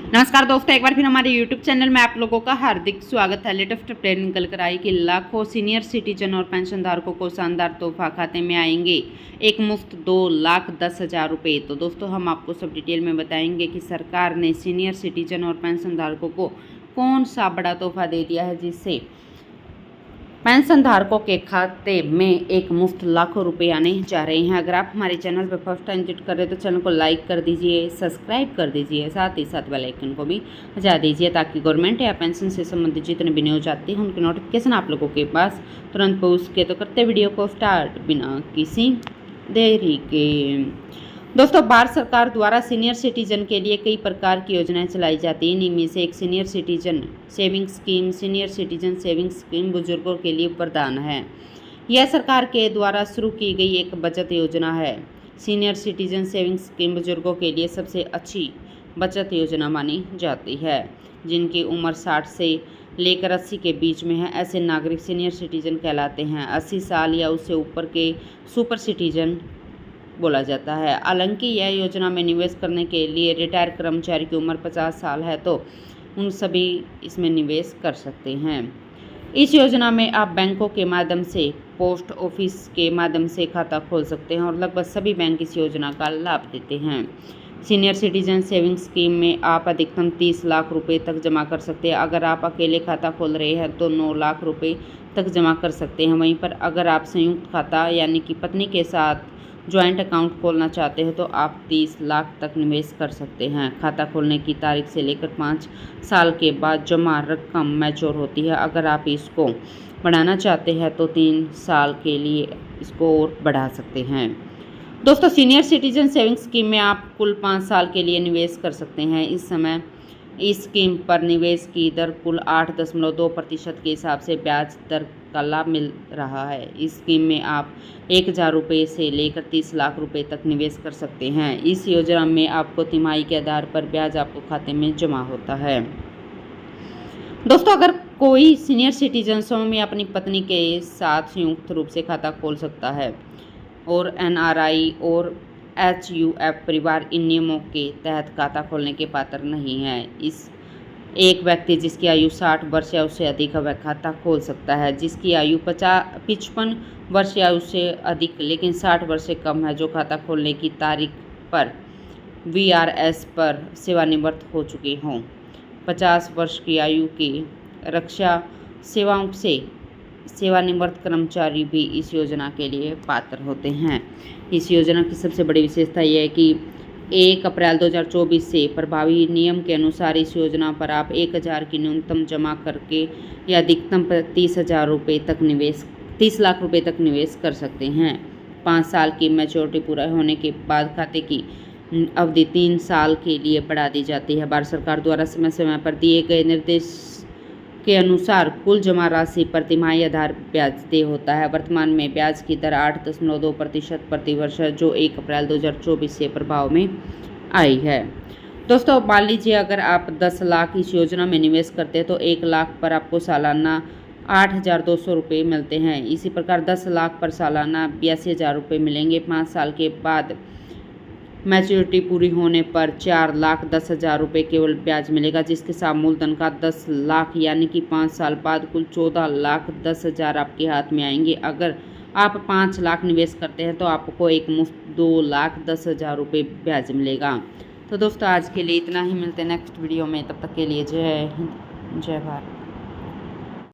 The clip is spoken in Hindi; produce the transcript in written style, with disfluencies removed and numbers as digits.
नमस्कार दोस्तों, एक बार फिर हमारे YouTube चैनल में आप लोगों का हार्दिक स्वागत है। लेटेस्ट अपडेट निकल कर आई कि लाखों सीनियर सिटीजन और पेंशन धारकों को शानदार तोहफा खाते में आएंगे एक मुफ्त 2,10,000 रुपये। तो दोस्तों हम आपको सब डिटेल में बताएंगे कि सरकार ने सीनियर सिटीजन और पेंशन धारकों को कौन सा बड़ा तोहफा दे दिया है, जिससे पेंशन धारकों के खाते में एक मुफ्त लाखों रुपए आने जा रहे हैं। अगर आप हमारे चैनल पर फर्स्ट टाइम विजिट कर रहे हैं तो चैनल को लाइक कर दीजिए, सब्सक्राइब कर दीजिए, साथ ही साथ बेल आइकन को भी बजा दीजिए ताकि गवर्नमेंट या पेंशन से संबंधित जितने भी न्यूज आती हैं उनकी नोटिफिकेशन आप लोगों के पास तुरंत पहुँच के। तो करते वीडियो को स्टार्ट बिना किसी देरी के। दोस्तों, भारत सरकार द्वारा सीनियर सिटीजन के लिए कई प्रकार की योजनाएं चलाई जाती हैं। इनमें से एक senior citizen saving scheme. Senior citizen saving scheme बुजुर्गों के लिए वरदान है। यह सरकार के द्वारा शुरू की गई एक बचत योजना है। सीनियर सिटीजन सेविंग स्कीम बुजुर्गों के लिए सबसे अच्छी बचत योजना मानी जाती है। जिनकी उम्र 60 से लेकर 80 के बीच में है, ऐसे नागरिक सीनियर सिटीजन कहलाते हैं। 80 साल या उससे ऊपर के सुपर सिटीजन बोला जाता है। हालांकि यह योजना में निवेश करने के लिए रिटायर कर्मचारी की उम्र 50 साल है, तो उन सभी इसमें निवेश कर सकते हैं। इस योजना में आप बैंकों के माध्यम से, पोस्ट ऑफिस के माध्यम से खाता खोल सकते हैं और लगभग सभी बैंक इस योजना का लाभ देते हैं। सीनियर सिटीजन सेविंग स्कीम में आप अधिकतम 30 लाख रुपए तक जमा कर सकते हैं। अगर आप अकेले खाता खोल रहे हैं तो 9 लाख रुपए तक जमा कर सकते हैं। वहीं पर अगर आप संयुक्त खाता यानी कि पत्नी के साथ ज्वाइंट अकाउंट खोलना चाहते हैं तो आप 30 लाख तक निवेश कर सकते हैं। खाता खोलने की तारीख से लेकर 5 साल के बाद जमा रकम मैच्योर होती है। अगर आप इसको बढ़ाना चाहते हैं तो 3 साल के लिए इसको और बढ़ा सकते हैं। दोस्तों, सीनियर सिटीजन सेविंग स्कीम में आप कुल 5 साल के लिए निवेश कर सकते हैं। इस समय इस स्कीम पर निवेश की दर कुल 8.2% के हिसाब से ब्याज दर का लाभ मिल रहा है। इस स्कीम में आप 1,000 रुपये से लेकर 30 लाख रुपए तक निवेश कर सकते हैं। इस योजना में आपको तिमाही के आधार पर ब्याज आपको खाते में जमा होता है। दोस्तों, अगर कोई सीनियर सिटीजन स्वयं या अपनी पत्नी के साथ संयुक्त रूप से खाता खोल सकता है और NRI और HUF परिवार इन नियमों के तहत खाता खोलने के पात्र नहीं है। इस एक व्यक्ति जिसकी आयु 60 वर्ष या उससे अधिक है वह खाता खोल सकता है। जिसकी आयु 55 वर्ष या उससे अधिक लेकिन 60 वर्ष से कम है, जो खाता खोलने की तारीख पर VRS पर सेवानिवृत्त हो चुके हों। 50 वर्ष की आयु के रक्षा सेवाओं से सेवानिवृत्त कर्मचारी भी इस योजना के लिए पात्र होते हैं। इस योजना की सबसे बड़ी विशेषता यह है कि 1 अप्रैल 2024 से प्रभावी नियम के अनुसार इस योजना पर आप 1,000 की न्यूनतम जमा करके या अधिकतम 30 लाख रुपए तक निवेश कर सकते हैं। 5 साल की मैच्योरिटी पूरा होने के बाद खाते की अवधि 3 साल के लिए बढ़ा दी जाती है। भारत सरकार द्वारा समय समय पर दिए गए निर्देश के अनुसार कुल जमा राशि पर तिमाही आधार ब्याज तय होता है। वर्तमान में ब्याज की दर 8.2% प्रति वर्ष है, जो 1 अप्रैल 2024 से प्रभाव में आई है। दोस्तों, मान लीजिए अगर आप 10 लाख इस योजना में निवेश करते हैं तो 1 लाख पर आपको सालाना 8,200 रुपये मिलते हैं। इसी प्रकार 10 लाख पर सालाना 82,000 रुपये मिलेंगे। 5 साल के बाद मैच्योरिटी पूरी होने पर 4,10,000 रुपये केवल ब्याज मिलेगा, जिसके साथ मूलधन का 10 लाख यानी कि 5 साल बाद कुल 14,10,000 आपके हाथ में आएंगे। अगर आप 5 लाख निवेश करते हैं तो आपको एक मुफ्त 2,10,000 रुपये ब्याज मिलेगा। तो दोस्तों, आज के लिए इतना ही। मिलते हैं नेक्स्ट वीडियो में, तब तक के लिए जय हिंद, जय भारत।